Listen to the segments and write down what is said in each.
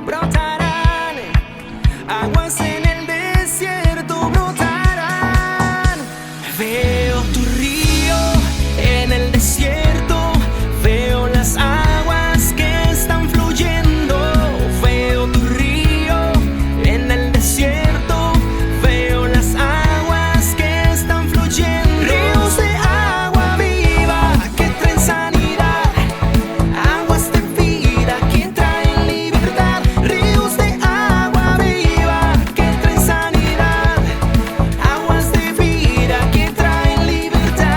brotarán, aguas en el desierto brotarán. Veo tu río en el desierto, veo las aguas que están fluyendo. Veo tu río en el desierto, veo las aguas que están fluyendo. Ríos de agua viva que traen sanidad, aguas de vida que traen libertad. Ríos de agua viva que traen sanidad, aguas de vida que traen libertad.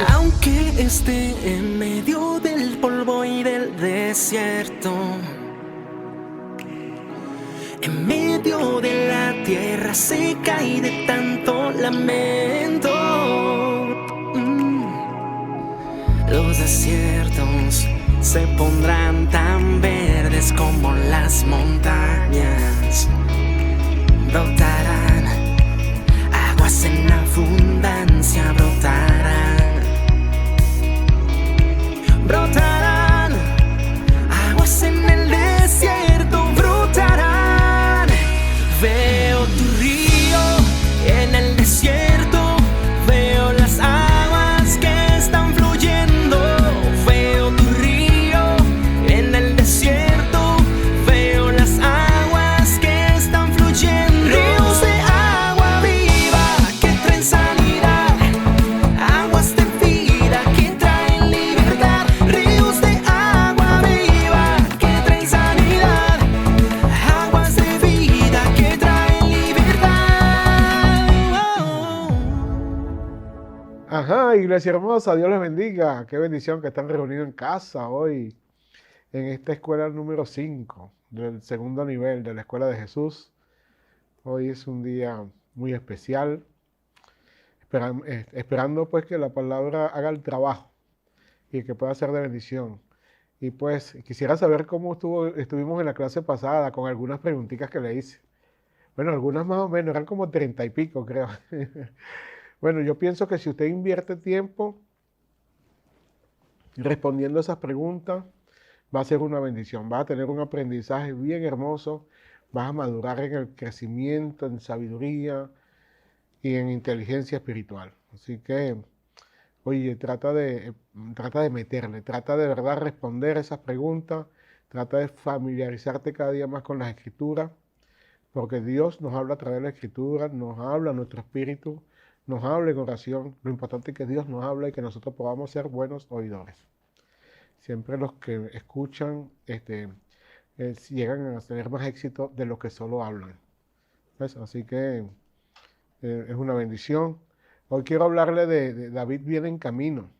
Aunque esté en medio del polvo y del desierto, en medio de la tierra seca y de tanto lamento, los desiertos se pondrán tan verdes como las montañas. Brotarán aguas en abundancia, brotarán, brotarán aguas en el desierto, brotarán. Veo tu río en el desierto, veo las aguas que están fluyendo. Veo tu río en el desierto, veo las aguas que están fluyendo. Ríos de agua viva que traen sanidad, aguas de vida que traen libertad. Ríos de agua viva que traen sanidad, aguas de vida que traen libertad. Ajá, iglesia hermosa, Dios les bendiga. Qué bendición que están reunidos en casa hoy en esta escuela número 5 del segundo nivel de la Escuela de Jesús. Hoy es un día muy especial, esperando pues que la palabra haga el trabajo y que pueda ser de bendición. Y pues quisiera saber cómo estuvimos en la clase pasada con algunas preguntitas que le hice. Bueno, algunas más o menos, eran como 30 y pico, creo. Bueno, yo pienso que si usted invierte tiempo respondiendo esas preguntas, va a ser una bendición, va a tener un aprendizaje bien hermoso, vas a madurar en el crecimiento, en sabiduría y en inteligencia espiritual. Así que, oye, trata de meterle, trata de verdad responder esas preguntas, trata de familiarizarte cada día más con las Escrituras, porque Dios nos habla a través de la Escritura, nos habla a nuestro espíritu, nos habla en oración. Lo importante es que Dios nos habla y que nosotros podamos ser buenos oidores. Siempre los que escuchan llegan a tener más éxito de los que solo hablan. ¿Ves? Así que es una bendición. Hoy quiero hablarle de David viene en camino.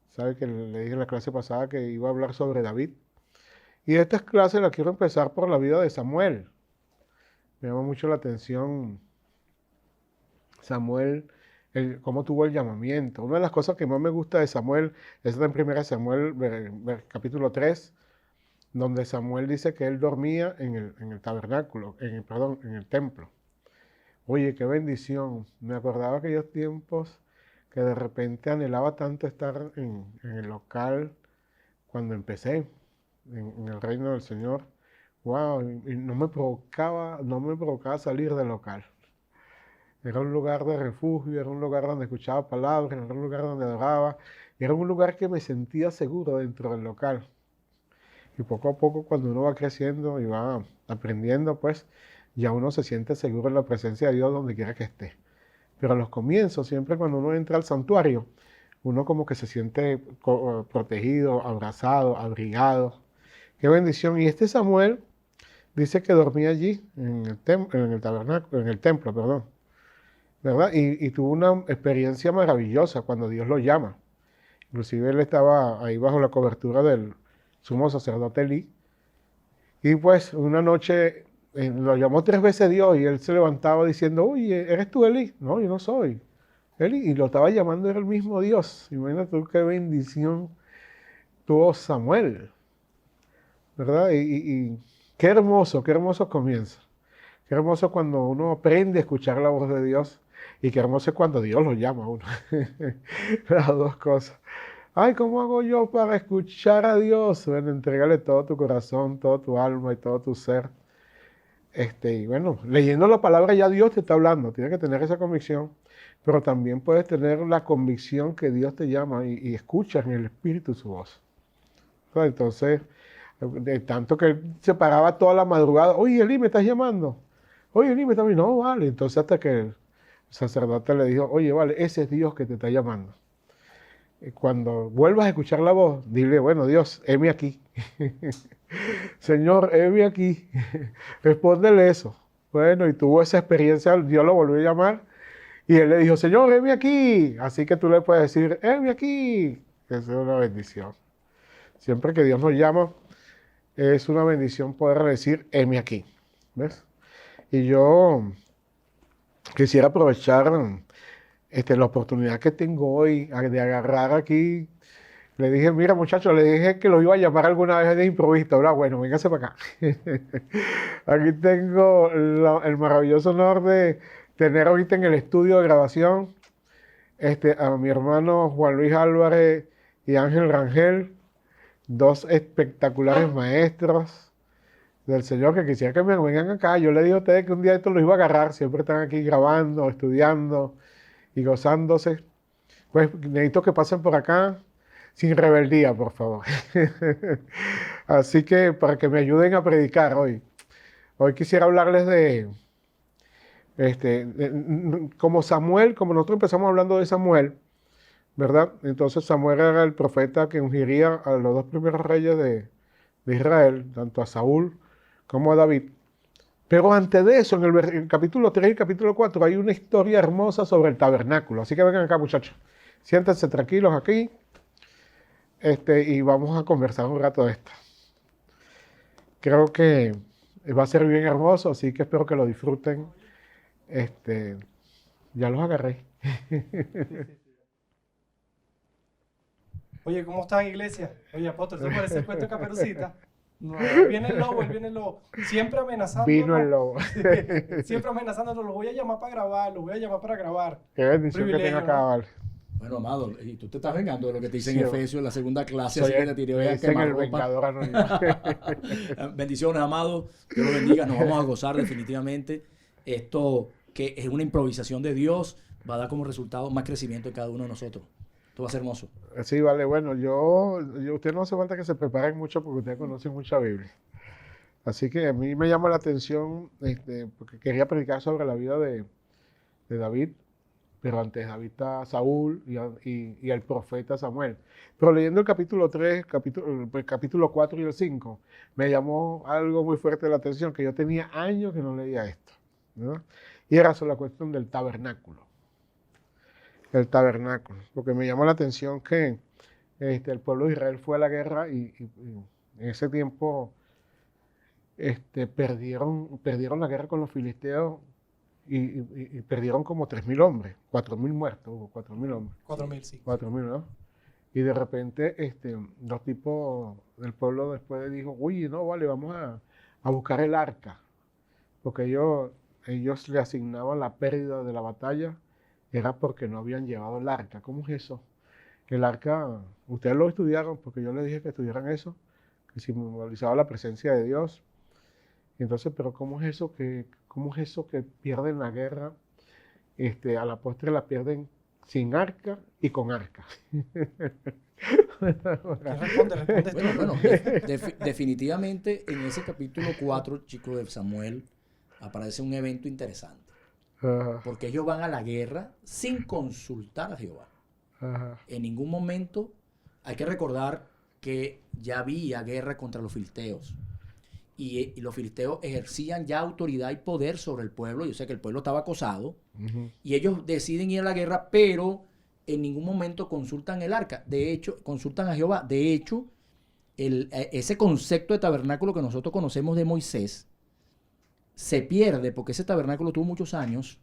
Sabe que le dije en la clase pasada que iba a hablar sobre David. Y esta clase la quiero empezar por la vida de Samuel. Me llama mucho la atención Samuel, cómo tuvo el llamamiento. Una de las cosas que más me gusta de Samuel es en 1 Samuel capítulo 3, donde Samuel dice que él dormía en el tabernáculo, en el templo. Oye, qué bendición. Me acordaba aquellos tiempos que de repente anhelaba tanto estar en el local cuando empecé en el reino del Señor. Wow, y no me provocaba salir del local. Era un lugar de refugio, era un lugar donde escuchaba palabras, era un lugar donde adoraba, era un lugar que me sentía seguro dentro del local. Y poco a poco, cuando uno va creciendo y va aprendiendo, pues ya uno se siente seguro en la presencia de Dios donde quiera que esté. Pero a los comienzos, siempre cuando uno entra al santuario, uno como que se siente protegido, abrazado, abrigado. Qué bendición. Y este Samuel dice que dormía allí, en el tabernáculo, en el templo, perdón. ¿Verdad? Y tuvo una experiencia maravillosa cuando Dios lo llama. Inclusive él estaba ahí bajo la cobertura del sumo sacerdote Elí. Y pues una noche lo llamó 3 veces Dios y él se levantaba diciendo, oye, ¿eres tú Elí? No, yo no soy. Elí, y lo estaba llamando, era el mismo Dios. Imagínate tú qué bendición tuvo Samuel. ¿verdad? Y qué hermoso comienza. Qué hermoso cuando uno aprende a escuchar la voz de Dios y qué hermoso es cuando Dios lo llama a uno. Las dos cosas. Ay, ¿cómo hago yo para escuchar a Dios? Bueno, entrégale todo tu corazón, todo tu alma y todo tu ser. Y bueno, leyendo la palabra ya Dios te está hablando, tienes que tener esa convicción, pero también puedes tener la convicción que Dios te llama y escuchas en el Espíritu su voz. Entonces, de tanto que él se paraba toda la madrugada, oye, Eli, ¿me estás llamando? Oye, Eli, ¿me estás llamando? No, vale. Entonces hasta que el sacerdote le dijo, oye, vale, ese es Dios que te está llamando. Y cuando vuelvas a escuchar la voz, dile, bueno, Dios, heme aquí. Señor, heme aquí. Respóndele eso. Bueno, y tuvo esa experiencia, Dios lo volvió a llamar y él le dijo, Señor, heme aquí. Así que tú le puedes decir, heme aquí. Esa es una bendición. Siempre que Dios nos llama, es una bendición poder decir, heme aquí. ¿Ves? Y yo quisiera aprovechar la oportunidad que tengo hoy de agarrar aquí. Le dije, mira muchachos, le dije que lo iba a llamar alguna vez de improviso, ¿verdad? Bueno, véngase para acá. Aquí tengo el maravilloso honor de tener ahorita en el estudio de grabación a mi hermano Juan Luis Álvarez y Ángel Rangel, dos espectaculares maestros del Señor que quisiera que me vengan acá. Yo le dije a ustedes que un día esto lo iba a agarrar, siempre están aquí grabando, estudiando y gozándose. Pues necesito que pasen por acá sin rebeldía, por favor. Así que para que me ayuden a predicar hoy. Hoy quisiera hablarles como Samuel, como nosotros empezamos hablando de Samuel, ¿verdad? Entonces Samuel era el profeta que ungiría a los dos primeros reyes de Israel, tanto a Saúl como a David. Pero antes de eso, en el capítulo 3 y el capítulo 4, hay una historia hermosa sobre el tabernáculo. Así que vengan acá, muchachos. Siéntense tranquilos aquí. Y vamos a conversar un rato de esto. Creo que va a ser bien hermoso, así que espero que lo disfruten. Ya los agarré. Oye, ¿cómo están, iglesia? Oye, apóstol, ¿te parece el cuento de Caperucita? No, viene el lobo, él viene el lobo. Siempre amenazándonos. Vino el lobo. Siempre amenazándonos. Los voy a llamar para grabar, los voy a llamar para grabar. Qué bendición que tenga acá, vale. Bueno, amado, y tú te estás vengando de lo que te dice en Sí, Efesios en la segunda clase, soy así que te tiré a dicen el quemarropa. vengador anónimo. Bendiciones, amado. Dios los bendiga. Nos vamos a gozar definitivamente. Esto que es una improvisación de Dios va a dar como resultado más crecimiento en cada uno de nosotros. Esto va a ser hermoso. Sí, vale, bueno, usted no hace falta que se preparen mucho porque ustedes conocen mucha Biblia. Así que a mí me llama la atención, porque quería predicar sobre la vida de David, pero antes de David está Saúl y el profeta Samuel. Pero leyendo el capítulo 3, el capítulo 4 y el 5, me llamó algo muy fuerte la atención, que yo tenía años que no leía esto, ¿no? Y era sobre la cuestión del tabernáculo. El tabernáculo, porque me llamó la atención que el pueblo de Israel fue a la guerra y en ese tiempo perdieron la guerra con los filisteos y perdieron como 3.000 hombres, 4.000 muertos, hubo 4.000 hombres. 4.000, sí. 4.000, ¿no? Y de repente los tipos del pueblo después dijo, uy, no, vale, vamos a buscar el arca, porque ellos le asignaban la pérdida de la batalla, era porque no habían llevado el arca. ¿Cómo es eso? El arca, ustedes lo estudiaron, porque yo les dije que estudiaran eso, que simbolizaba la presencia de Dios. Y entonces, pero ¿cómo es eso que pierden la guerra? A la postre la pierden sin arca y con arca. Responde. Bueno, definitivamente en ese capítulo 4, chicos, de Samuel, aparece un evento interesante. Ajá, Porque ellos van a la guerra sin consultar a Jehová. ajá, En ningún momento hay que recordar que ya había guerra contra los filisteos. Y los filisteos ejercían ya autoridad y poder sobre el pueblo. Yo sé que el pueblo estaba acosado. Y ellos deciden ir a la guerra, pero en ningún momento consultan el arca. De hecho, consultan a Jehová. De hecho, ese concepto de tabernáculo que nosotros conocemos de Moisés se pierde porque ese tabernáculo tuvo muchos años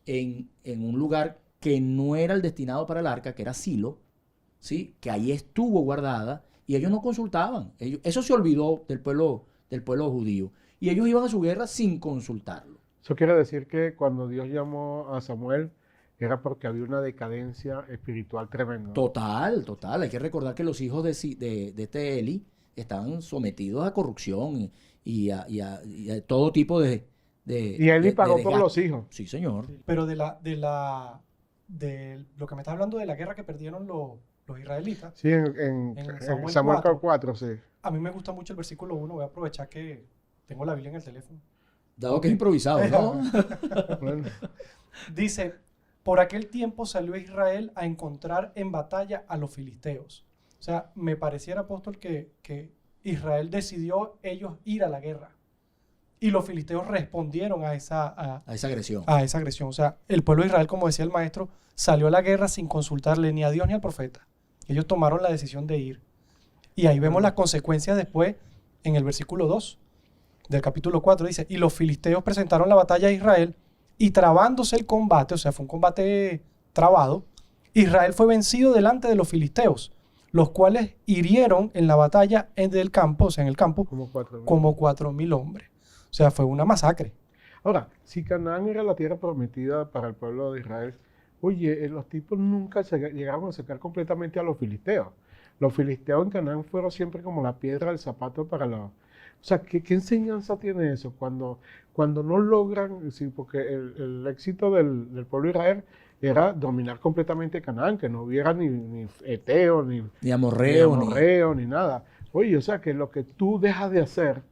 en un lugar que no era el destinado para el arca, que era Silo, ¿sí? Que ahí estuvo guardada Y ellos no consultaban. Eso se olvidó del pueblo judío. Y ellos iban a su guerra sin consultarlo. Eso quiere decir que cuando Dios llamó a Samuel era porque había una decadencia espiritual tremenda. Total. Hay que recordar que los hijos de este Eli estaban sometidos a corrupción y a todo tipo de Y Eli pagó por desgaste. los hijos. Sí, señor. Pero de lo que me estás hablando de la guerra que perdieron los israelitas, Sí, en Samuel Samuel 4. 4, sí. a mí me gusta mucho el versículo 1. Voy a aprovechar que tengo la Biblia en el teléfono. Dado que es improvisado, ¿no? Bueno, Dice, por aquel tiempo salió Israel a encontrar en batalla a los filisteos. O sea, me pareciera, apóstol, que Israel decidió ellos ir a la guerra. Y los filisteos respondieron a esa agresión. O sea, el pueblo de Israel, como decía el maestro, salió a la guerra sin consultarle ni a Dios ni al profeta. Ellos tomaron la decisión de ir. Y ahí vemos las consecuencias después en el versículo 2 del capítulo 4. Dice, y los filisteos presentaron la batalla a Israel y trabándose el combate, o sea, fue un combate trabado, Israel fue vencido delante de los filisteos, los cuales hirieron en la batalla del campo, o sea, en el campo, como 4. como 4.000 hombres. O sea, fue una masacre. Ahora, si Canaán era la tierra prometida para el pueblo de Israel, oye, los tipos nunca llegaron a sacar completamente a los filisteos. Los filisteos en Canaán fueron siempre como la piedra del zapato para los... O sea, ¿qué enseñanza tiene eso? Cuando no logran, sí, porque el éxito del pueblo de Israel era dominar completamente Canaán, que no hubiera ni Eteo, ni amorreo, ni nada. Oye, o sea, que lo que tú dejas de hacer,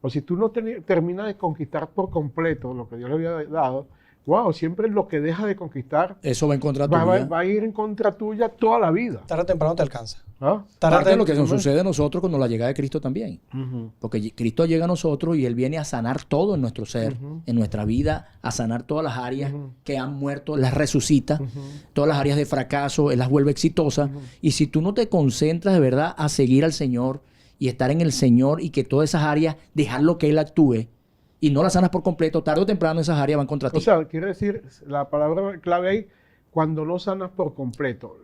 o si tú no terminas de conquistar por completo lo que Dios le había dado, wow, siempre lo que deja de conquistar Eso va en contra tuya. va a ir en contra tuya toda la vida. Tarde o temprano te alcanza. ¿Ah? Parte de lo que nos sucede a nosotros con la llegada de Cristo también. Ujú. Porque Cristo llega a nosotros y Él viene a sanar todo en nuestro ser, en nuestra vida, a sanar todas las áreas que han muerto, las resucita, todas las áreas de fracaso, Él las vuelve exitosas. Y si tú no te concentras de verdad a seguir al Señor y estar en el Señor y que todas esas áreas, dejarlo que Él actúe y no las sanas por completo, tarde o temprano esas áreas van contra ti. O sea, quiere decir, la palabra clave ahí, cuando no sanas por completo,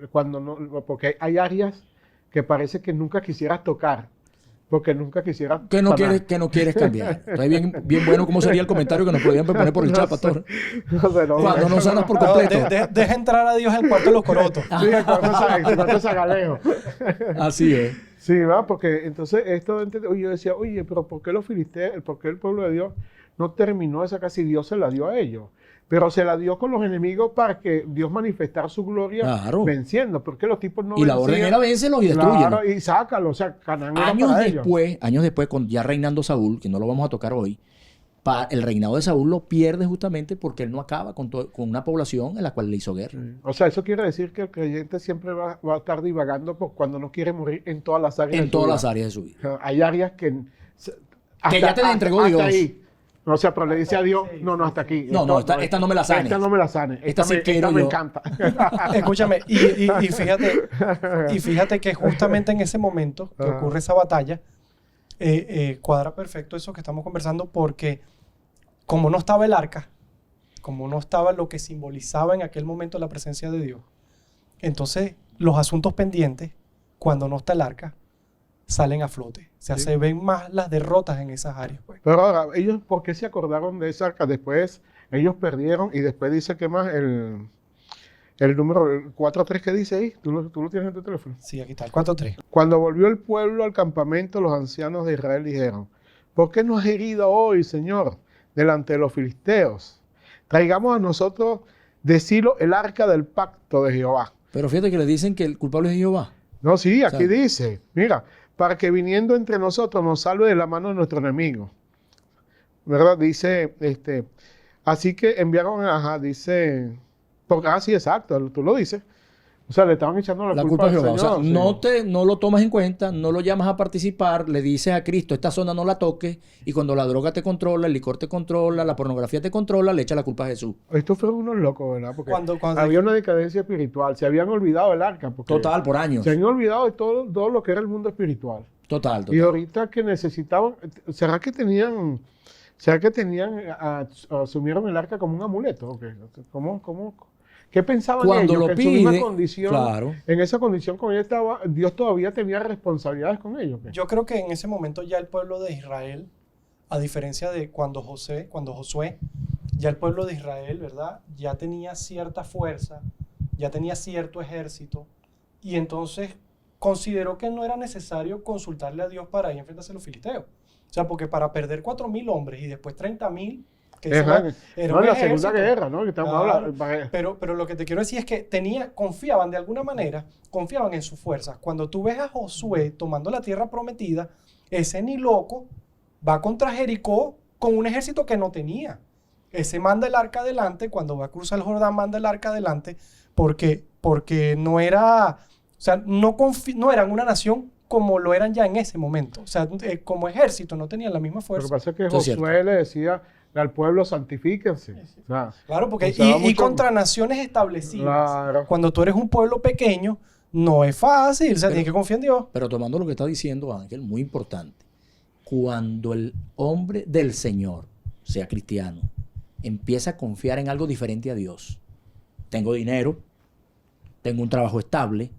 porque hay áreas que parece que nunca quisieras tocar, porque nunca quisieras Que no sanar. quieres cambiar. Entonces, bien bueno, ¿cómo sería el comentario que nos podían poner por el chat, pastor? Cuando no sanas por completo. Deja entrar a Dios al cuarto de los corotos. Sí, cuando Zagalejo. Así es. Sí, va, porque entonces yo decía, oye, pero ¿por qué los filisteos, por qué el pueblo de Dios no terminó esa casi Dios se la dio a ellos? Pero se la dio con los enemigos para que Dios manifestara su gloria venciendo, porque los tipos no Y la orden era vénselos y destruyelos. Claro, y sácalo, o sea, Canaán era para ellos. Años después, ya reinando Saúl, que no lo vamos a tocar hoy, el reinado de Saúl lo pierde justamente porque él no acaba con una población en la cual le hizo guerra. Sí. O sea, eso quiere decir que el creyente siempre va a estar divagando cuando no quiere morir en todas las áreas En de su todas vida. las áreas de su vida. O sea, hay áreas que ya te la entregó Dios. Ahí. O sea, pero le dice a Dios, no, hasta aquí. No, esta no me la sane. Esta no me la sane. Esta sí quiero me yo. encanta. Escúchame, y fíjate que justamente en ese momento que ocurre esa batalla, cuadra perfecto eso que estamos conversando, porque como no estaba el arca, como no estaba lo que simbolizaba en aquel momento la presencia de Dios, entonces los asuntos pendientes, cuando no está el arca, salen a flote. O sea, se ven más las derrotas en esas áreas. Pues. Pero ahora, ellos, ¿por qué se acordaron de esa arca? Después, ellos perdieron y después dice que más el número 4.3 que dice ahí. ¿Tú lo tienes en tu teléfono? Sí, aquí está, el 4.3. Cuando volvió el pueblo al campamento, los ancianos de Israel dijeron, ¿por qué nos has herido hoy, Señor, delante de los filisteos? Traigamos a nosotros de Silo el arca del pacto de Jehová. Pero fíjate que le dicen que el culpable es Jehová. No, sí, aquí O sea, dice, mira, para que viniendo entre nosotros nos salve de la mano de nuestro enemigo. ¿Verdad? Dice, así que enviaron, dice, sí, exacto, tú lo dices. O sea, le estaban echando la culpa a al Jehová. Señor. O sea, sí. no lo tomas en cuenta, no lo llamas a participar, le dices a Cristo, esta zona no la toques, y cuando la droga te controla, el licor te controla, la pornografía te controla, le echa la culpa a Jesús. Estos fueron unos locos, ¿verdad? Porque Cuando- había una decadencia espiritual. Se habían olvidado del arca. Porque Total, por años. se habían olvidado de todo lo que era el mundo espiritual. Total. Y ahorita que necesitaban, ¿será que asumieron el arca como un amuleto? ¿O qué? ¿Qué pensaban Cuando ellos? lo Que en su misma pide, condición, claro. en esa condición con ellos estaba, Dios todavía tenía responsabilidades con ellos. ¿Qué? Yo creo que en ese momento ya el pueblo de Israel, a diferencia de cuando Josué, ya el pueblo de Israel, ¿verdad? Ya tenía cierta fuerza, ya tenía cierto ejército, y entonces consideró que no era necesario consultarle a Dios para ir a enfrentarse a los filisteos. O sea, porque para perder 4.000 hombres y después 30.000, que eso era No, un la Segunda ejército. Guerra, ¿no? Que estamos Claro. hablando. Pero lo que te quiero decir es que confiaban de alguna manera, confiaban en sus fuerzas. Cuando tú ves a Josué tomando la tierra prometida, ese ni loco va contra Jericó con un ejército que no tenía. Ese manda el arca adelante, cuando va a cruzar el Jordán manda el arca adelante, porque no era, o sea, no eran una nación como lo eran ya en ese momento. O sea, como ejército no tenían la misma Lo que fuerza. pasa es que Eso es Josué cierto. le decía al pueblo, santifíquense. O sea, Claro, porque usaba y mucho- contra naciones establecidas. Claro. Cuando tú eres un pueblo pequeño, no es fácil. O sea, tienes que confiar en Dios. Pero tomando lo que está diciendo Ángel, muy importante. Cuando el hombre del Señor, sea cristiano, empieza a confiar en algo diferente a Dios, tengo dinero, tengo un trabajo estable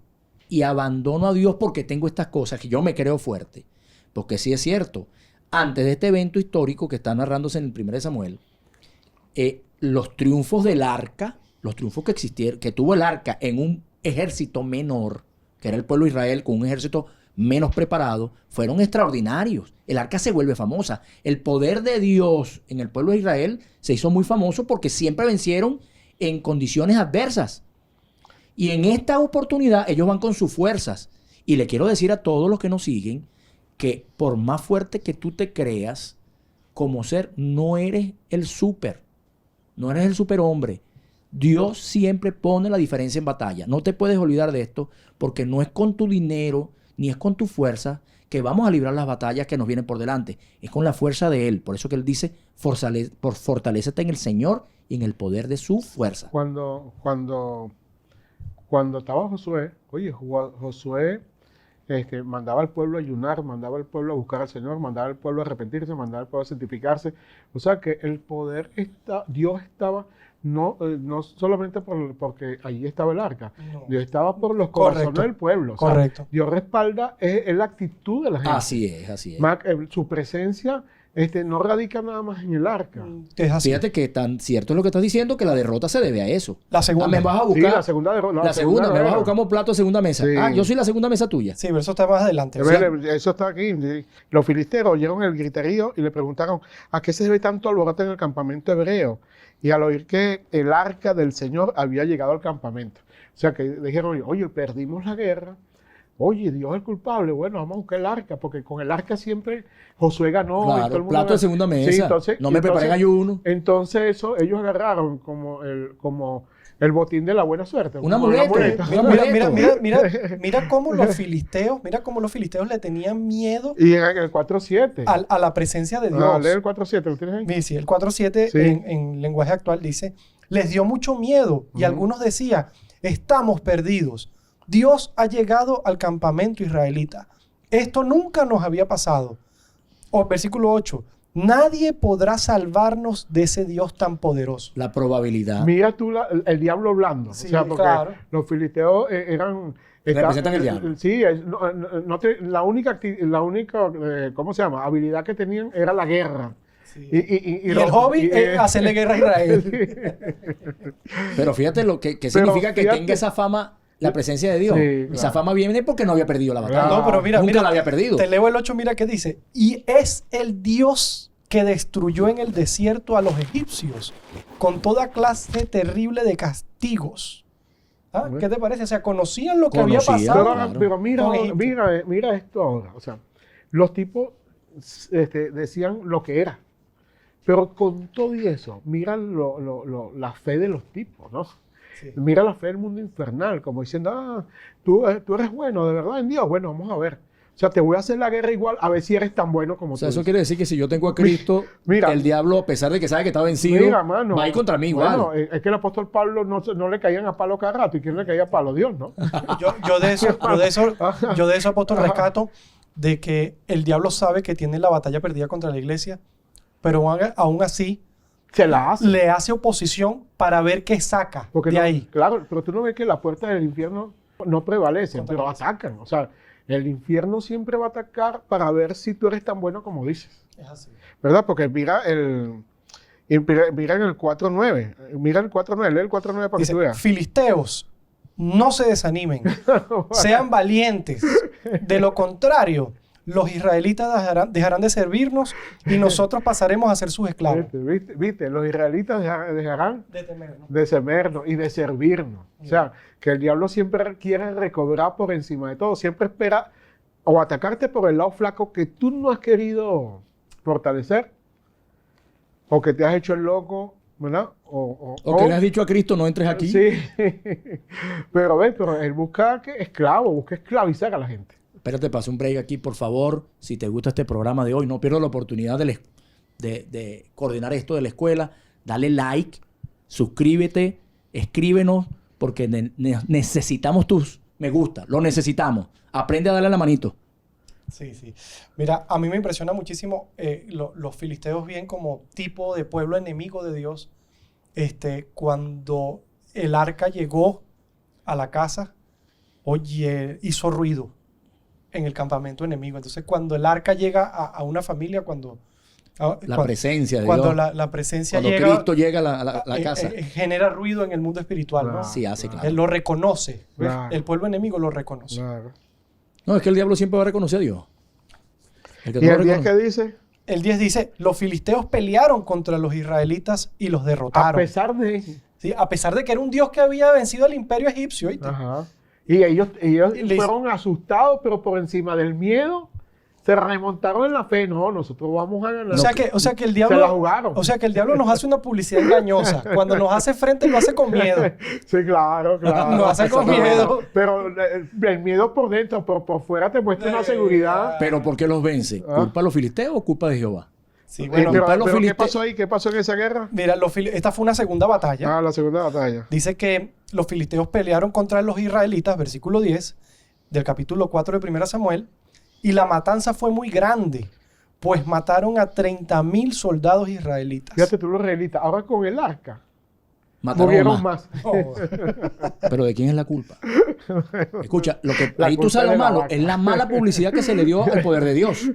y abandono a Dios porque tengo estas cosas que yo me creo fuerte. Porque sí es cierto, antes de este evento histórico que está narrándose en el 1 de Samuel, los triunfos del arca, los triunfos que existieron, que tuvo el arca en un ejército menor, que era el pueblo de Israel con un ejército menos preparado, fueron extraordinarios. El arca se vuelve famosa. El poder de Dios en el pueblo de Israel se hizo muy famoso porque siempre vencieron en condiciones adversas. Y en esta oportunidad ellos van con sus fuerzas. Y le quiero decir a todos los que nos siguen que por más fuerte que tú te creas como ser, no eres el súper. No eres el superhombre. Dios siempre pone la diferencia en batalla. No te puedes olvidar de esto porque no es con tu dinero ni es con tu fuerza que vamos a librar las batallas que nos vienen por delante. Es con la fuerza de Él. Por eso que Él dice, fortalécete en el Señor y en el poder de su fuerza. Cuando estaba Josué, Josué mandaba al pueblo a ayunar, mandaba al pueblo a buscar al Señor, mandaba al pueblo a arrepentirse, mandaba al pueblo a santificarse. O sea que el poder Dios estaba no solamente porque allí estaba el arca, No. Dios estaba por los Correcto. corazones del pueblo. O sea, Correcto. Dios respalda es la actitud de la gente. Así es, así es. Su presencia no radica nada más en el arca. Es así. Fíjate que tan cierto es lo que estás diciendo que la derrota se debe a eso. La segunda. Me vas a Sí, buscar la segunda derrota. la segunda, me vas a buscar un plato de segunda mesa. Sí. Yo soy la segunda mesa tuya. Sí, pero eso está más adelante. A ver, eso está aquí. Los filisteos oyeron el griterío y le preguntaron ¿a qué se debe tanto alboroto en el campamento hebreo? Y al oír que el arca del Señor había llegado al campamento. O sea que dijeron, oye, perdimos la guerra. Oye, Dios es el culpable. Bueno, vamos a buscar el arca, porque con el arca siempre Josué ganó. Claro, y todo el mundo plato de ganó. segunda mesa. Sí, entonces, No me preparé en ayuno. Entonces ellos agarraron como el botín de la buena suerte. Una como muleta. Mira cómo los filisteos le tenían miedo Y en el 4.7. a la presencia de Dios. No, lee el 4.7, ¿lo tienes ahí? Sí, el 4.7 Sí. en lenguaje actual dice, les dio mucho miedo y algunos decían, estamos perdidos. Dios ha llegado al campamento israelita. Esto nunca nos había pasado. O versículo 8, nadie podrá salvarnos de ese Dios tan poderoso. La probabilidad. Mira tú el diablo hablando. Sí, o sea, porque claro. los filisteos eran... Representan el diablo. Sí, la única, ¿cómo se llama? Habilidad que tenían era la guerra. Sí. Y el hobby es hacerle guerra a Israel. Pero fíjate lo que Pero significa que fíjate- tenga esa fama la presencia de Dios. Sí, Esa claro. fama viene porque no había perdido la batalla. Claro. No, pero mira, Nunca la había perdido. Te leo el 8, mira qué dice. Y es el Dios que destruyó en el desierto a los egipcios con toda clase terrible de castigos. ¿Ah? Bueno. ¿Qué te parece? O sea, conocían lo que había Conocían, pasado. claro. Pero mira, Con Egipto. mira esto ahora. O sea, los tipos decían lo que era. Pero con todo y eso, mira la fe de los tipos, ¿no? Sí. Mira la fe del mundo infernal, como diciendo, tú eres bueno, de verdad, en Dios. Bueno, vamos a ver. O sea, te voy a hacer la guerra igual, a ver si eres tan bueno como O sea, tú eso dices. quiere decir que si yo tengo a Cristo, Mira. el diablo, a pesar de que sabe que está vencido, Mira, mano. va a ir contra mí igual. Bueno, es que el apóstol Pablo no le caían a palo cada rato. ¿Y quién le caía a palo? Dios, ¿no? Yo de eso, apóstol, rescato de que el diablo sabe que tiene la batalla perdida contra la iglesia, pero aún así Se la hace. le hace oposición para ver qué saca Porque de no, ahí. claro, pero tú no ves que las puertas del infierno no prevalecen, pero atacan. O sea, el infierno siempre va a atacar para ver si tú eres tan bueno como dices. Es así. ¿Verdad? Porque mira en el 4.9. Mira el 4.9, lee el 4.9 para que tú Dice, veas. filisteos, no se desanimen, sean valientes. De lo contrario, los israelitas dejarán de servirnos y nosotros pasaremos a ser sus esclavos. ¿Viste? Los israelitas dejarán De temernos. de temernos y de servirnos. O sea, que el diablo siempre quiere recobrar por encima de todo. Siempre espera o atacarte por el lado flaco que tú no has querido fortalecer o que te has hecho el loco, ¿verdad? O que le has dicho a Cristo, no entres aquí. Sí. Pero él busca busca esclavizar a la gente. Espérate, pasa un break aquí, por favor. Si te gusta este programa de hoy, no pierdas la oportunidad de coordinar esto de la escuela. Dale like, suscríbete, escríbenos, porque necesitamos tus me gusta. Lo necesitamos. Aprende a darle a la manito. Sí, sí. Mira, a mí me impresiona muchísimo los filisteos bien como tipo de pueblo enemigo de Dios. Cuando el arca llegó a la casa, oye, hizo ruido en el campamento enemigo. Entonces, cuando el arca llega a una familia, La presencia de cuando Dios. la presencia Cuando llega, Cristo llega a la casa. genera ruido en el mundo espiritual, ¿no? Claro. Sí, hace, claro. Él lo reconoce. ¿ves? Claro. El pueblo enemigo lo reconoce. Claro. No, es que el diablo siempre va a reconocer a Dios. El que ¿Y no lo el 10 reconoce- qué dice? El 10 dice, los filisteos pelearon contra los israelitas y los A derrotaron. pesar de... ¿Sí? A pesar de que era un dios que había vencido al imperio egipcio. ¿oíste? Ajá. Y ellos Y le- fueron asustados, pero por encima del miedo se remontaron en la fe. No, nosotros vamos a ganar. O sea que el se diablo, la jugaron. o sea que el diablo nos hace una publicidad engañosa. Cuando nos hace frente lo hace con miedo. Sí, claro, claro. Nos hace con miedo. Pero el miedo por dentro, por fuera te muestra una seguridad. Pero ¿por qué los vence? ¿Culpa de los filisteos o culpa de Jehová? Sí, bueno, pero para los ¿qué filisteos- pasó ahí? ¿Qué pasó en esa guerra? mira, esta fue una segunda batalla. Ah, la segunda batalla. Dice que los filisteos pelearon contra los israelitas, versículo 10 del capítulo 4 de 1 Samuel, y la matanza fue muy grande, pues mataron a 30,000 soldados israelitas. Fíjate tú los israelitas. Ahora con el arca Mataron murieron más. más. Oh, Pero ¿de quién es la culpa? Escucha, La ahí tú culpa sabes es lo de la malo, vaca. es la mala publicidad que se le dio al poder de Dios.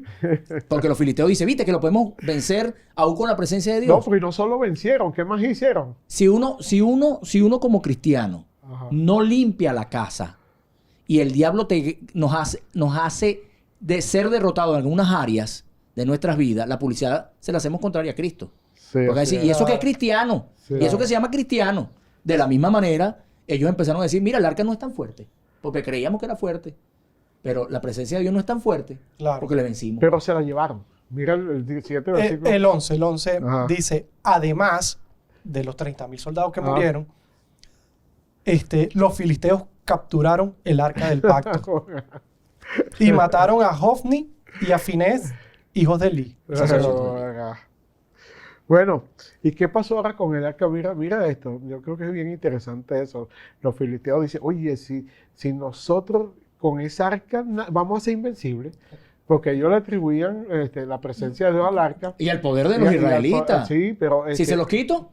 Porque los filisteos dicen, viste que lo podemos vencer aún con la presencia de No, Dios. porque no solo vencieron. ¿Qué más hicieron? Si uno como cristiano Ajá. no limpia la casa y el diablo nos hace de ser derrotado en algunas áreas de nuestras vidas, la publicidad se la hacemos contraria a Cristo. Sí, Porque sí. decir, ¿y eso que es cristiano? Sí. ¿Y eso que se llama cristiano? De la misma manera, ellos empezaron a decir, mira, el arca no es tan fuerte, porque creíamos que era fuerte, pero la presencia de Dios no es tan fuerte, Claro. porque le vencimos. Pero se la llevaron. Mira el siguiente versículo. el 11 Ajá. dice, además de los 30,000 soldados que Ajá. murieron, los filisteos capturaron el arca del pacto y mataron a Hofni y a Finés, hijos de Eli. Bueno, ¿y qué pasó ahora con el arca? Mira esto, yo creo que es bien interesante eso. Los filisteos dicen, oye, si nosotros con esa arca vamos a ser invencibles, porque ellos le atribuían la presencia de Dios al arca. Y el poder de los israelitas. Sí, pero... Si se los quito,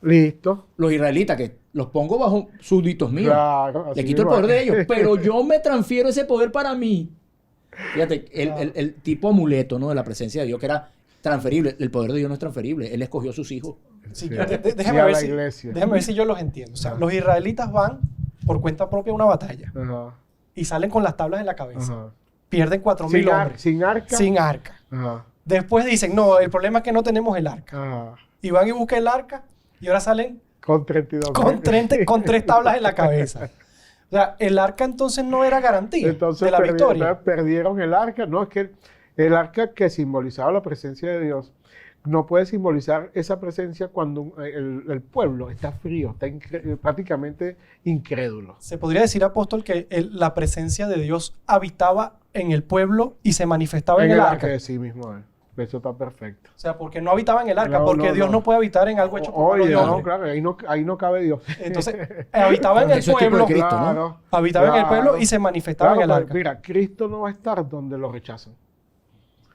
Listo. los israelitas, que los pongo bajo súbditos míos, Claro, así le quito el mismo. poder de ellos, pero yo me transfiero ese poder para mí. Fíjate, el tipo amuleto, ¿no? De la presencia de Dios, que era transferible. El poder de Dios no es transferible. Él escogió a sus hijos. Sí, Sí. déjame, Y a ver la si, iglesia. déjame ver si yo los entiendo. O sea, los israelitas van por cuenta propia a una batalla Ajá, y salen con las tablas en la cabeza. ajá. Pierden 4,000 hombres. Sin arca. Sin arca. Ajá, Después dicen, no, el problema es que no tenemos el arca. ajá. Y van y buscan el arca y ahora salen Con 32. con 3 tablas en la cabeza. O sea, el arca entonces no era garantía Entonces de la victoria. perdieron el arca. No, es que el arca que simbolizaba la presencia de Dios no puede simbolizar esa presencia cuando el pueblo está frío, está prácticamente incrédulo. Se podría decir, apóstol, que la presencia de Dios habitaba en el pueblo y se manifestaba en el arca. Sí mismo. Eso está perfecto. O sea, porque no habitaba en el arca, No, porque no, Dios no. no puede habitar en algo hecho por mano Oye, de no, hombre. claro, ahí no cabe Dios. Entonces, habitaba en el Eso es tipo pueblo, de Cristo, ¿no? habitaba en el pueblo Claro. y se manifestaba en el Claro, arca. mira, Cristo no va a estar donde lo rechazan.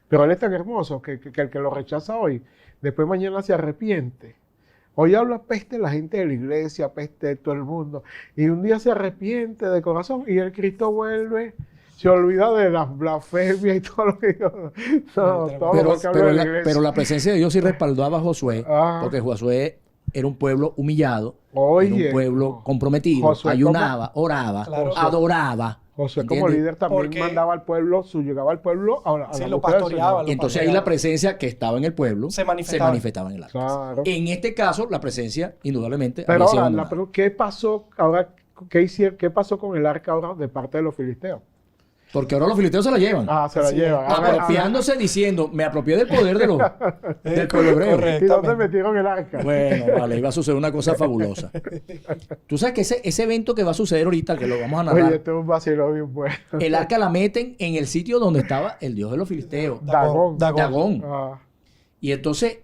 Pero Él es tan hermoso que el que lo rechaza hoy, después mañana se arrepiente Hoy habla peste la gente de la iglesia, peste de todo el mundo. Y un día se arrepiente de corazón y el Cristo vuelve, se olvida de las blasfemias y todo lo que... todo lo que habla de la iglesia. Pero la presencia de Dios sí respaldaba a Josué, porque Josué era un pueblo humillado, era un pueblo comprometido, Josué ayunaba, oraba, Claro. adoraba. Josué como ¿entiendes? líder también Porque- mandaba al pueblo, llegaba al pueblo a Sí, la lo búsqueda del pastoreaba, Señor. Y entonces ahí la presencia que estaba en el pueblo Se manifestaba. en el arca. Claro. En este caso, la presencia, indudablemente, Pero había sido ahora, abandonada. pero ¿qué pasó ahora? ¿Qué pasó con el arca ahora de parte de los filisteos? Porque ahora los filisteos se la llevan. Se la Así es. llevan. apropiándose diciendo, me apropié del poder del pueblo hebreo. correcto. ¿Y dónde metieron el arca? Bueno, vale, iba a suceder una cosa fabulosa. Tú sabes que ese evento que va a suceder ahorita, que lo vamos a narrar, Oye, este es un vacilo bien bueno. el arca la meten en el sitio donde estaba el dios de los filisteos, Dagón. Dagón. Ah, Y entonces,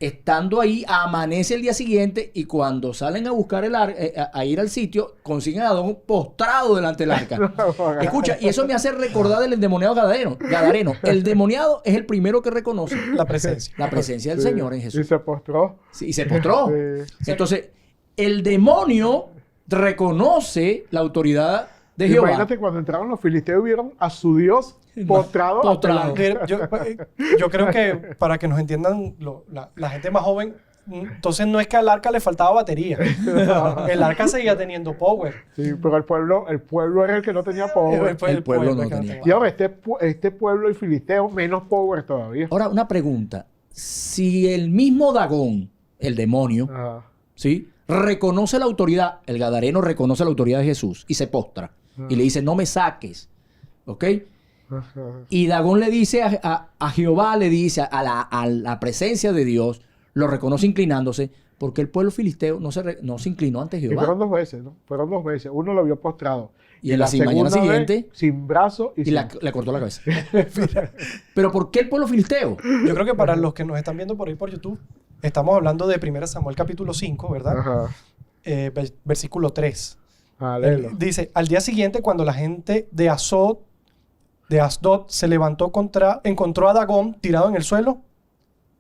estando ahí, amanece el día siguiente y cuando salen a buscar el arca, a ir al sitio, consiguen a Dagón postrado delante del arca. Escucha, y eso me hace recordar del endemoniado Gadareno. El demoniado es el primero que reconoce La presencia. la presencia del sí. Señor en Y Jesús. se postró. Sí, y se postró. Sí. Entonces, el demonio reconoce la autoridad de Jehová. Imagínate cuando entraron los filisteos vieron a su Dios postrado. Postrado. ante el arca. Yo creo que para que nos entiendan la gente más joven, entonces no es que al arca le faltaba batería. El arca seguía teniendo power. Sí, pero el pueblo era el que no tenía power. El pueblo no es que tenía. Y ahora este pueblo y filisteo menos power todavía. Ahora, una pregunta. Si el mismo Dagón, el demonio, Ah, ¿sí? reconoce la autoridad, el gadareno reconoce la autoridad de Jesús y se postra y le dice, no me saques, ¿ok? ajá. Y Dagón le dice a Jehová, le dice a la presencia de Dios, lo reconoce inclinándose, porque el pueblo filisteo no se inclinó ante Y Jehová. fueron 2 veces, ¿no? Fueron 2 veces. Uno lo vio postrado. Y en la mañana segunda vez, siguiente, sin brazo y y sin... le cortó la cabeza. Pero ¿por qué el pueblo filisteo? Yo creo que para los que nos están viendo por ahí por YouTube, estamos hablando de 1 Samuel capítulo 5, ¿verdad? Ajá. Versículo 3. Alelo. Dice, al día siguiente, cuando la gente de Asdod se levantó encontró a Dagón tirado en el suelo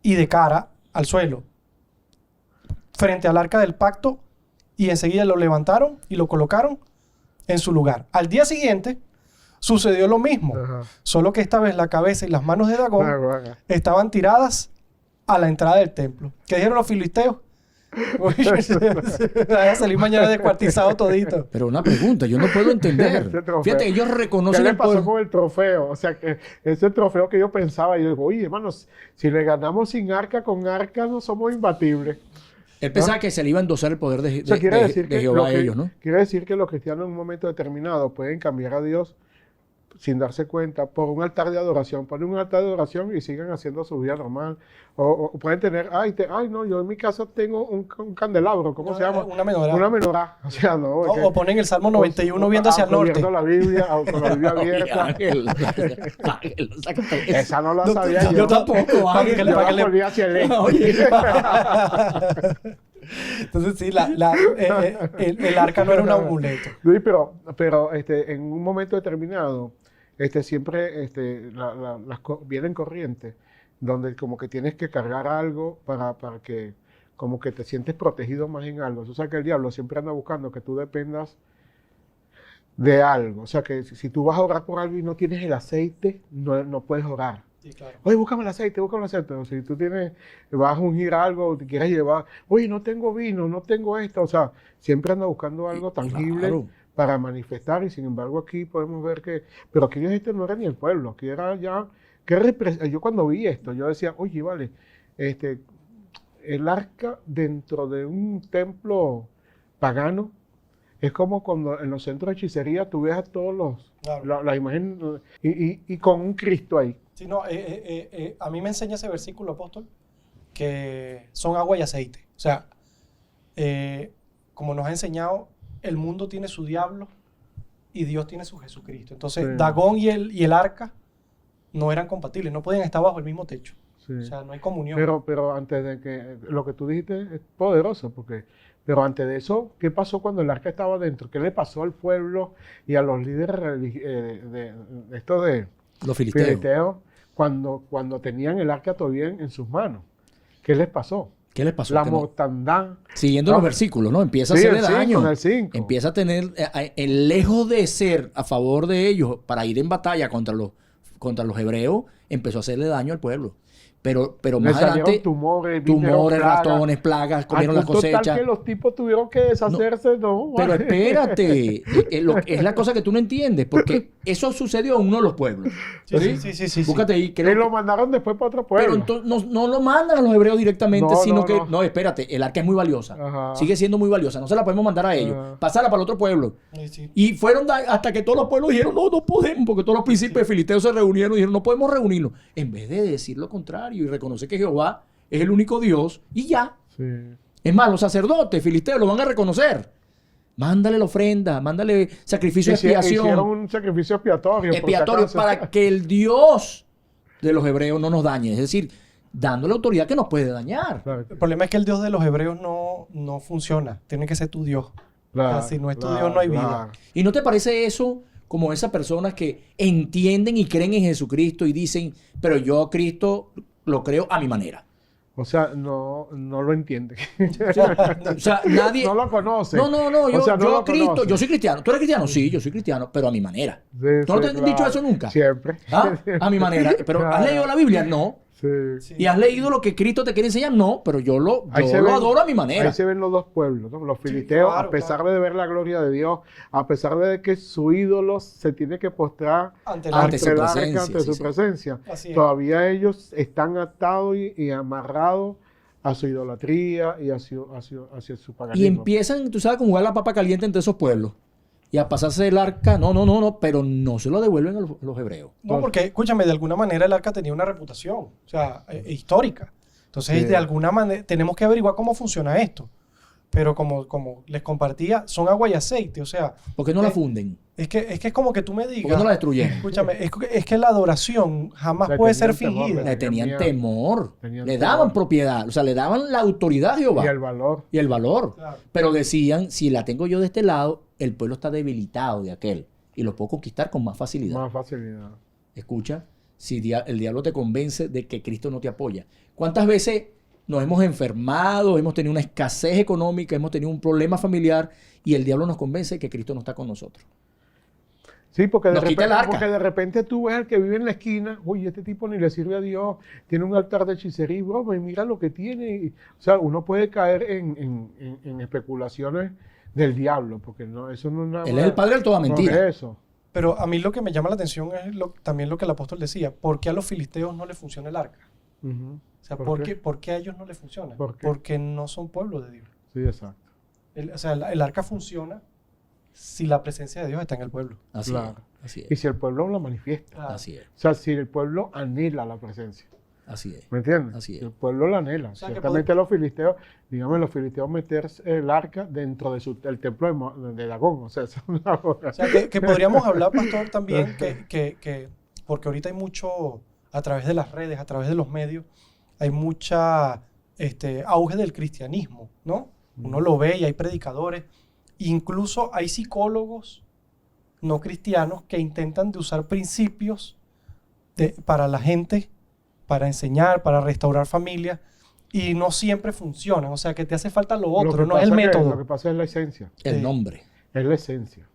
y de cara al suelo, frente al arca del pacto, y enseguida lo levantaron y lo colocaron en su lugar. Al día siguiente sucedió lo mismo, Ajá. solo que esta vez la cabeza y las manos de Dagón Ajá. estaban tiradas a la entrada del templo. ¿Qué dijeron los filisteos? Van a salir mañana descuartizado todito. Pero una pregunta, yo no puedo entender. Ese trofeo. Fíjate, ellos ¿Qué reconocen le el pasó poder. con el trofeo? O sea, que ese trofeo que yo pensaba, yo digo, oye, hermanos, si le ganamos sin arca, con arca no somos imbatibles. Él pensaba que se le iba a endosar el poder de, O sea, de- quiere de- decir de que Jehová a ellos, ¿no? quiere decir que los cristianos en un momento determinado pueden cambiar a Dios sin darse cuenta por un altar de adoración. Ponen un altar de adoración y sigan haciendo su vida normal. O pueden tener, no, yo en mi casa tengo un candelabro, ¿cómo se llama? Una menorá. Una menorá. O sea, no. es que- O ponen el Salmo 91 viendo hacia el norte. Viendo la Biblia, con la Biblia Oye, abierta. Ángel, Ángel, sácate eso. Esa no la sabía Yo tampoco, Para que Ángel. le- Yo para la que le- volví hacia el este. Oye, Entonces sí, el arca no era un amuleto. Sí, pero en un momento determinado, siempre vienen corrientes donde como que tienes que cargar algo para que como que te sientes protegido más en algo. Tú sabes que el diablo siempre anda buscando que tú dependas de algo. O sea, que si tú vas a orar por algo y no tienes el aceite, no puedes orar. Sí, claro. Oye, búscame el aceite. O si tú vas a ungir algo, te quieres llevar, oye, no tengo vino, no tengo esto. O sea, siempre anda buscando algo tangible claro. para manifestar. Y sin embargo, aquí podemos ver que, pero aquí no era ni el pueblo, aquí era ya, yo cuando vi esto, yo decía, oye, vale, el arca dentro de un templo pagano es como cuando en los centros de hechicería tú ves a todos Claro. las imágenes y con un Cristo ahí. Sí, no, a mí me enseña ese versículo, apóstol, que son agua y aceite. O sea, como nos ha enseñado, el mundo tiene su diablo y Dios tiene su Jesucristo. Entonces, Sí. Dagón y el arca no eran compatibles, no podían estar bajo el mismo techo. Sí. O sea, no hay comunión. Pero antes de que lo que tú dijiste es poderoso, pero antes de eso, ¿qué pasó cuando el arca estaba dentro? ¿Qué le pasó al pueblo y a los líderes de estos de Los filisteos. filisteos cuando tenían el arca todavía en sus manos? ¿Qué les pasó? ¿Qué les pasó? la Que no- mortandad. Siguiendo No. los versículos, ¿no? Empieza a Sí, hacerle el 5, daño. el 5. Empieza a tener, lejos de ser a favor de ellos para ir en batalla contra los hebreos, empezó a hacerle daño al pueblo. Pero Le más salieron adelante, tumores, tumores, plagas. ratones, plagas, comieron Al las punto tal cosechas. que los tipos tuvieron que deshacerse, ¿no? Pero espérate, es la cosa que tú no entiendes, porque eso sucedió en uno de los pueblos. Sí. Búscate ahí, Que creo lo que- mandaron después para otro pero pueblo. entonces no lo mandan a los hebreos directamente, No, sino no, que, no. no, espérate, el arca es muy valiosa. Ajá. Sigue siendo muy valiosa, no se la podemos mandar a ellos. Ajá. Pásala para el otro pueblo. Sí. Y fueron hasta que todos los pueblos dijeron, no podemos, porque todos los príncipes filisteos se reunieron y dijeron, no podemos reunirnos. En vez de decir lo contrario y reconocer que Jehová es el único Dios, y ya. Sí. Es más, los sacerdotes filisteos lo van a reconocer. Mándale la ofrenda, mándale sacrificio de Hicieron expiación, un sacrificio expiatorio. por si expiatorio, acaso. para que el Dios de los hebreos no nos dañe. Es decir, dándole autoridad que nos puede dañar. Claro, El problema es que el Dios de los hebreos no funciona. Tiene que ser tu Dios. claro, si no es tu claro, Dios, no hay vida. claro. ¿Y no te parece eso como esas personas que entienden y creen en Jesucristo y dicen, pero yo a Cristo lo creo a mi manera? O sea, no lo entiende. O sea, nadie... No lo conoce. No, yo, O sea, no yo lo a Cristo, conoce. yo soy cristiano. ¿Tú eres cristiano? Sí, yo soy cristiano, pero a mi manera. Sí, ¿Tú no te has claro. dicho eso nunca? Siempre. ¿Ah? A mi manera. Pero ¿has Claro. leído la Biblia? No. Sí. Sí. ¿Y has leído lo que Cristo te quiere enseñar? No, pero yo lo Ahí se adoro a mi manera. Ahí se ven los dos pueblos, ¿no? Los filisteos, claro, a pesar de ver la gloria de Dios, a pesar de que su ídolo se tiene que postrar Ante el Ante arca. su el arca, presencia, ante sí, su sí. presencia. Así es. Todavía ellos están atados y amarrados a su idolatría y hacia su paganismo. Y empiezan, tú sabes, como jugar la papa caliente entre esos pueblos. Y a pasarse el arca. No, pero no se lo devuelven a los hebreos. No, porque, escúchame, de alguna manera el arca tenía una reputación, o sea, histórica. Entonces, Sí. de alguna manera, tenemos que averiguar cómo funciona esto. Pero como les compartía, son agua y aceite. O sea, ¿Por qué no la funden? es que es como que tú me ¿Por qué digas, no la destruyeron? escúchame, es que la adoración jamás Le puede ser tenían temor, fingida. Le tenían miedo. temor. Tenían Le temor. daban propiedad. O sea, le daban la autoridad a Jehová. Y el valor. Y el valor. Claro. Pero decían, si la tengo yo de este lado, el pueblo está debilitado de aquel. Y lo puedo conquistar con más facilidad. Más facilidad. Escucha, si el diablo te convence de que Cristo no te apoya. ¿Cuántas veces nos hemos enfermado, hemos tenido una escasez económica, hemos tenido un problema familiar y el diablo nos convence de que Cristo no está con nosotros? Sí, porque Nos quita el arca. de repente tú ves al que vive en la esquina, oye, este tipo ni le sirve a Dios, tiene un altar de hechicería, y broma, y mira lo que tiene. O sea, uno puede caer en especulaciones del diablo, porque no, eso no es nada Él más- es el padre de toda no es mentira. eso. Pero a mí lo que me llama la atención es también lo que el apóstol decía. ¿Por qué a los filisteos no les funciona el arca? Ujú. O sea, ¿Por qué? ¿por qué a ellos no les funciona? ¿Por qué? Porque no son pueblo de Dios. Sí, exacto. O sea, el arca funciona si la presencia de Dios está en el pueblo. Así Claro. es. Así Y es. si el pueblo lo manifiesta. Así es. O sea, si el pueblo anhela la presencia. Así es. ¿Me entiendes? Así es. El pueblo la anhela. sea, que Ciertamente los filisteos, digamos, los filisteos meter el arca dentro del templo de Dagón. O sea, eso es una O sea, que podríamos hablar, pastor, también, que porque ahorita hay mucho, a través de las redes, a través de los medios, hay mucha auge del cristianismo, ¿no? Uno lo ve y hay predicadores, incluso hay psicólogos no cristianos que intentan de usar principios para la gente, para enseñar, para restaurar familias, y no siempre funcionan. O sea, que te hace falta lo Lo otro, que no es el pasa método. lo que pasa es la esencia. El Sí. nombre. Es la esencia.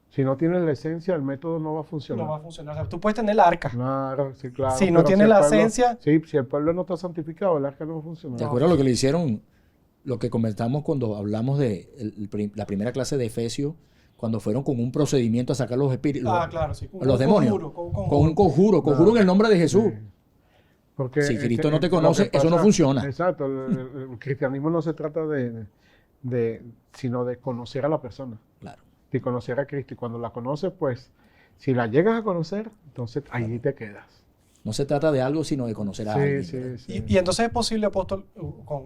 Si no tienes la esencia, el método no va a funcionar. No va a funcionar. O sea, tú puedes tener el arca. Claro, sí, claro. Si no pero tiene el la pueblo- esencia- Sí, si el pueblo no está santificado, el arca no va a funcionar. ¿Te acuerdas lo que le hicieron? Lo que comentamos cuando hablamos de la primera clase de Efesios, cuando fueron con un procedimiento a sacar los espíritus, Claro, sí. Con los un demonios. conjuro, con un Con conjuro. un conjuro. Conjuro en el nombre de Jesús. Sí. Porque Si Cristo no te lo que conoce, eso no funciona. Exacto. El cristianismo no se trata sino de conocer a la persona, Claro. de conocer a Cristo. Y cuando la conoces, pues, si la llegas a conocer, entonces ahí te quedas. No se trata de algo, sino de conocer a alguien. Sí, ¿verdad? sí, sí. Y entonces es posible, apóstol,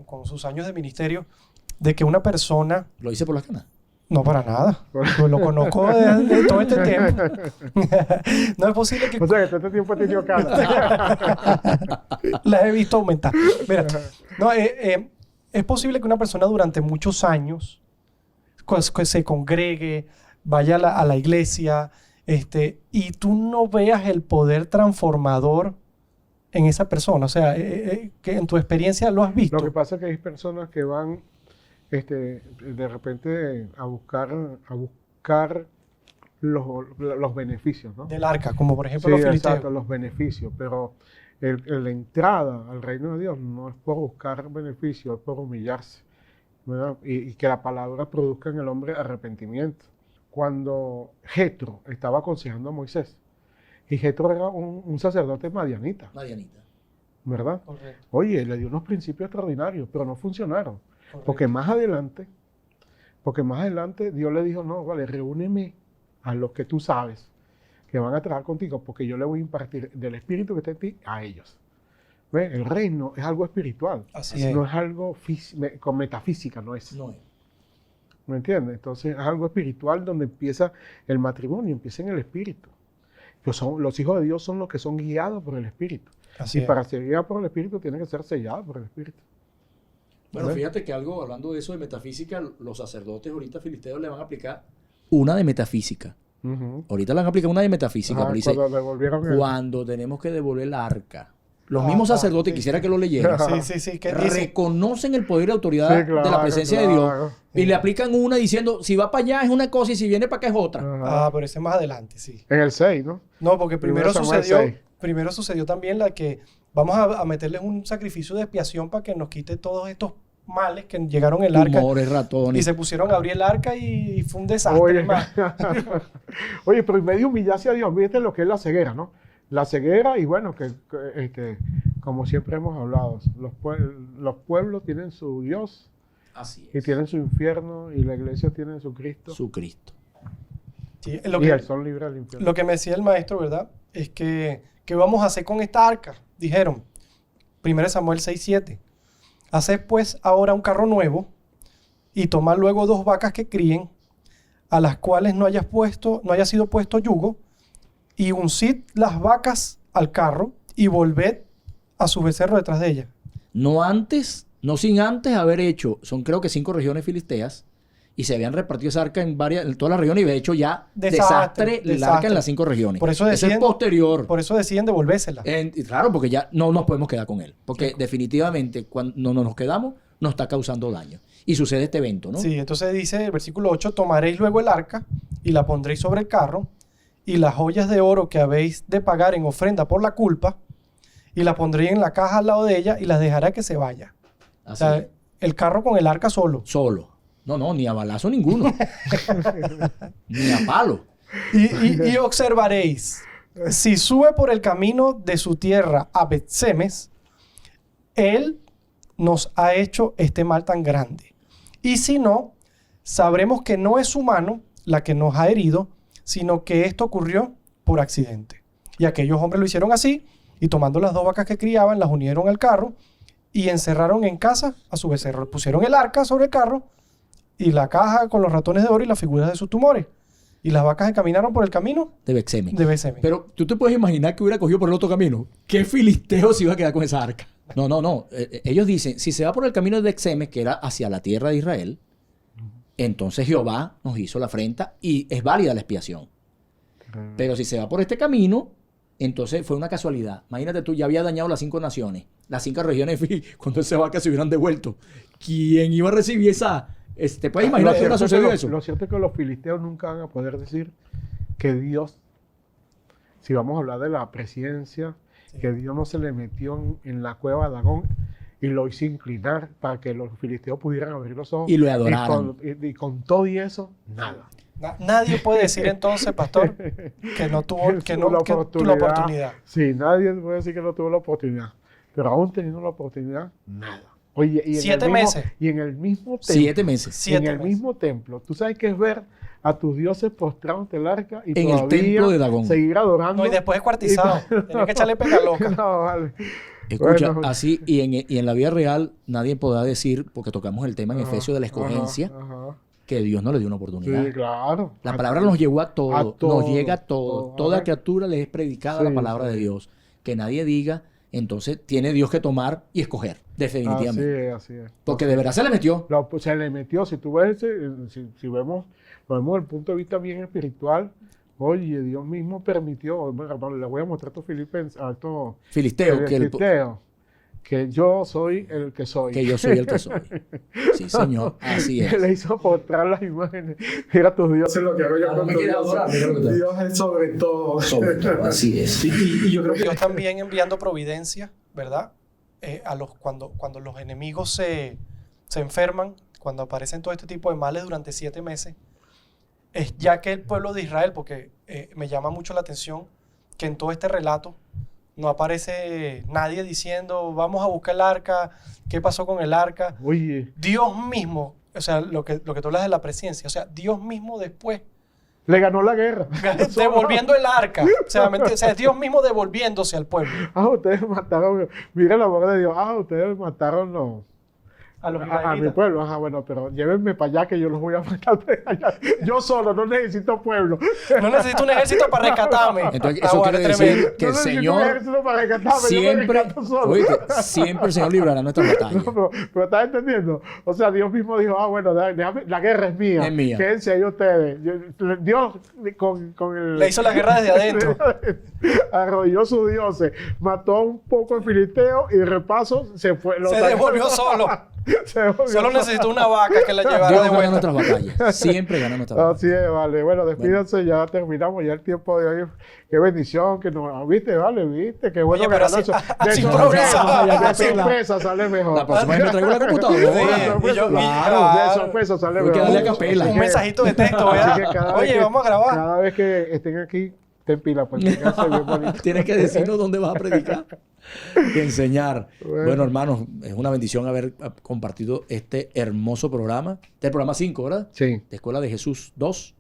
con sus años de ministerio, de que una persona, ¿Lo hice por las canas? no para nada, pues lo conozco de todo este tiempo, no es posible que O sea, que todo este tiempo he tenido cara. las he visto aumentar. Mira, no, es posible que una persona durante muchos años se congregue, vaya a la iglesia, y tú no veas el poder transformador en esa persona? O sea, que en tu experiencia lo has visto. Lo que pasa es que hay personas que van de repente a buscar los beneficios, ¿no? Del arca, como por ejemplo Sí, los filisteos. exacto, los beneficios, pero la entrada al reino de Dios no es por buscar beneficios, es por humillarse, ¿verdad? Y que la palabra produzca en el hombre arrepentimiento. Cuando Jetro estaba aconsejando a Moisés, y Jetro era un sacerdote madianita, Madianita. ¿verdad? Correcto, Oye, le dio unos principios extraordinarios, pero no funcionaron. correcto. Porque más adelante Dios le dijo, no, vale, reúneme a los que tú sabes que van a trabajar contigo, porque yo le voy a impartir del espíritu que está en ti a ellos. ¿Ves? El reino es algo espiritual, Así es. no es algo con metafísica, no es. No es. ¿Me entiendes? Entonces es algo espiritual donde empieza el matrimonio, empieza en el espíritu. Los hijos de Dios son los que son guiados por el espíritu. Así Y es. para ser guiado por el espíritu tiene que ser sellado por el espíritu. Bueno, ¿Ves? fíjate que algo, hablando de eso de metafísica, los sacerdotes ahorita filisteos le van a aplicar una de metafísica. Ujú. Ahorita le van a aplicar una de metafísica, Ajá, pero dice, cuando devolvieron el- cuando tenemos que devolver el arca. Los Ah, mismos sacerdotes, sí, quisiera sí. que lo leyeran, Sí. ¿Qué dice? reconocen el poder y autoridad Sí, de la claro, presencia de claro. Dios y le aplican una diciendo, si va para allá es una cosa y si viene para acá es otra. Ajá. Ah, pero ese es más adelante, sí. En el 6, ¿no? No, porque Primero Samuel 6. primero sucedió también la que vamos a meterles un sacrificio de expiación para que nos quite todos estos males que llegaron el arca. Tumores, ratones. Y se pusieron a abrir el arca y fue un desastre. Oye, hermano. oye, pero en medio de humillarse a Dios, viste lo que es la ceguera, ¿no? La ceguera, y bueno, como siempre hemos hablado, los pueblos tienen su Dios Así y es. tienen su infierno, y la iglesia tiene su Cristo, Su Cristo. Sí, y el son libre del infierno. lo que me decía el maestro, ¿verdad? Es que, ¿qué vamos a hacer con esta arca? Dijeron, 1 Samuel 6:7. Haced pues ahora un carro nuevo y tomad luego 2 vacas que críen, a las cuales no haya sido puesto yugo, y uncid las vacas al carro y volved a su becerro detrás de ellas. No sin antes haber hecho, son creo que 5 regiones filisteas, y se habían repartido esa arca en todas las regiones, y había hecho ya desastre el arca desastre. en las 5 regiones. Por eso Ese es deciden- posterior. Por eso deciden devolvérsela. Y claro, porque ya no nos podemos quedar con él. Porque definitivamente cuando no nos quedamos, nos está causando daño. Y sucede este evento, ¿no? Sí, entonces dice el versículo 8, tomaréis luego el arca y la pondréis sobre el carro, y las joyas de oro que habéis de pagar en ofrenda por la culpa, y la pondréis en la caja al lado de ella y las dejará que se vaya. O Así sea, es. el carro con el arca solo. Solo. No, ni a balazo ninguno. Ni a palo. Y observaréis, si sube por el camino de su tierra a Bet-Semes, él nos ha hecho este mal tan grande. Y si no, sabremos que no es su mano la que nos ha herido, sino que esto ocurrió por accidente. Y aquellos hombres lo hicieron así, y tomando las 2 vacas que criaban, las unieron al carro y encerraron en casa a su becerro. Pusieron el arca sobre el carro y la caja con los ratones de oro y las figuras de sus tumores. Y las vacas caminaron por el camino De Bexeme. de Bet-Semes. Pero tú te puedes imaginar que hubiera cogido por el otro camino. ¿Qué filisteo se iba a quedar con esa arca? No. Ellos dicen, si se va por el camino de Bexeme, que era hacia la tierra de Israel, entonces Jehová nos hizo la afrenta y es válida la expiación. Pero si se va por este camino, entonces fue una casualidad. Imagínate tú, ya había dañado las 5 naciones, las 5 regiones, cuando ese vaca se hubieran devuelto. ¿Quién iba a recibir esa? ¿Te puedes imaginar que hubiera sucedido eso? Lo cierto es que los filisteos nunca van a poder decir que Dios, si vamos a hablar de la presidencia, que Dios no se le metió en la cueva de Dagón y lo hizo inclinar para que los filisteos pudieran abrir los ojos. Y lo adoraran. Y con todo y eso, nada. Nadie puede decir entonces, pastor, que no tuvo la oportunidad. Sí, nadie puede decir que no tuvo la oportunidad. Pero aún teniendo la oportunidad, nada. Oye, y en 7 el mismo- meses. Y en el mismo templo. 7 meses. 7 en el meses. mismo templo. Tú sabes que es ver a tus dioses postrados ante el arca y En el todavía templo de Dagón. seguir adorando. No, y después cuartizado. Tenía que echarle pega loca. No, vale. Escucha, Bueno. así, y en la vida real, nadie podrá decir, porque tocamos el tema en Ajá, Efesios de la escogencia, ajá. que Dios no le dio una oportunidad. Sí, claro. La palabra nos llegó a todo, a todo, nos llega a todo. todo. Toda Ajá. criatura le es predicada la Sí, palabra de sí. Dios. Que nadie diga, entonces tiene Dios que tomar y escoger, definitivamente. Así es. Porque de verdad se le metió. Se le metió, si tú ves, si lo vemos desde el punto de vista bien espiritual, Oye, Dios mismo permitió, bueno, hermano, le voy a mostrar a estos filipenses, a estos Filisteo, filisteos, que yo soy el que soy. que yo soy el que soy. Sí, Señor, así es. Que le hizo mostrar las imágenes. Mira tus dioses, lo que hago yo Ah, con me tus quiere dioses. adorar, mira lo que te- Dios es sobre todo. Sobre todo, así es. Y yo creo que Dios también enviando providencia, ¿verdad? Cuando los enemigos se enferman, cuando aparecen todo este tipo de males durante 7 meses, es ya que el pueblo de Israel, porque me llama mucho la atención que en todo este relato no aparece nadie diciendo, vamos a buscar el arca, ¿qué pasó con el arca? Oye, Dios mismo, o sea, lo que tú hablas de la presencia, o sea, Dios mismo después le ganó la guerra. devolviendo el arca, o sea, o sea, Dios mismo devolviéndose al pueblo. Ah, ustedes mataron. Mira el amor de Dios. Ah, ustedes mataron A los a mi israelitas. pueblo. Ajá, bueno, pero llévenme para allá que yo los voy a matar de allá. Yo solo, no necesito pueblo. No necesito un ejército para rescatarme. Entonces, Ah, eso bueno, quiere tremendo. decir que No el necesito un Señor ejército para rescatarme, yo me siempre, rescato solo. oíste, siempre el Señor librará nuestras batallas. No, pero ¿estás entendiendo? O sea, Dios mismo dijo, ah, bueno, déjame, la guerra es mía. Es mía. Quédense ahí ustedes. Dios con el... Le hizo la guerra desde adentro. Arrolló sus dioses, mató un poco de filisteo y de repaso se fue. Se devolvió solo. Se devolvió Solo necesitó una vaca que la llevara Dios de gana vuelta. nuestras batallas. Siempre gana nuestras batallas. Así es, vale. Bueno, despídanse, ya terminamos ya el tiempo de hoy. Qué bendición que nos... ¿Viste? Vale, ¿viste? Qué bueno Oye, que pero ganó así- eso. así De improvisado. sorpresa sale mejor. La próxima vez me traigo la computadora. De Sí, sorpresa, y yo- claro, de sorpresa sale Hay que mejor. darle a capela. Un mensajito de texto, Así ¿verdad? que cada vez Oye, que- vamos a grabar. Cada vez que estén aquí, ten pila, porque quédate bien bonito. Tienes que decirnos dónde vas a predicar y enseñar. Bueno. Bueno, hermanos, es una bendición haber compartido este hermoso programa. Este es el programa 5, ¿verdad? Sí. De Escuela de Jesús 2.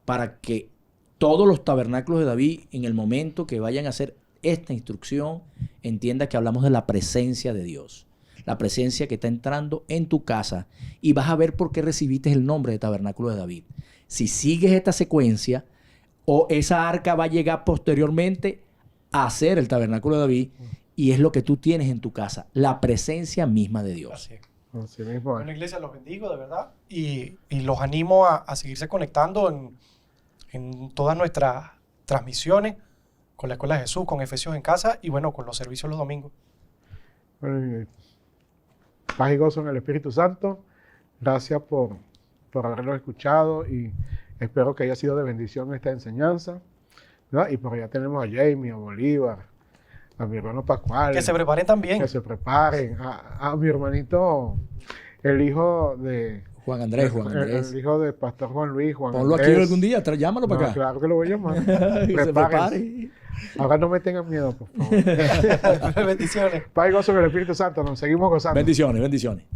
Para que todos los tabernáculos de David, en el momento que vayan a hacer esta instrucción, entiendan que hablamos de la presencia de Dios. La presencia que está entrando en tu casa. Y vas a ver por qué recibiste el nombre de tabernáculo de David. Si sigues esta secuencia, o esa arca va a llegar posteriormente a ser el tabernáculo de David, y es lo que tú tienes en tu casa, la presencia misma de Dios. Así es. Así mismo Bueno, es. iglesia, los bendigo de verdad y los animo a seguirse conectando en todas nuestras transmisiones con la Escuela de Jesús, con Efesios en Casa y bueno, con los servicios los domingos. Bueno, paz y gozo en el Espíritu Santo. Gracias por habernos escuchado y espero que haya sido de bendición esta enseñanza, ¿no? Y por allá tenemos a Jamie, a Bolívar, a mi hermano Pascual. Que se preparen también. Que se preparen. A mi hermanito, el hijo de... Juan Andrés, Juan Andrés. El hijo de Pastor Juan Luis, Juan Ponlo Andrés. aquí algún día, llámalo para No, acá. claro que lo voy a llamar. Que se Prepárense. prepare. Ahora no me tengan miedo, por favor. Bendiciones. Paz y gozo en el Espíritu Santo. Nos seguimos gozando. Bendiciones, bendiciones.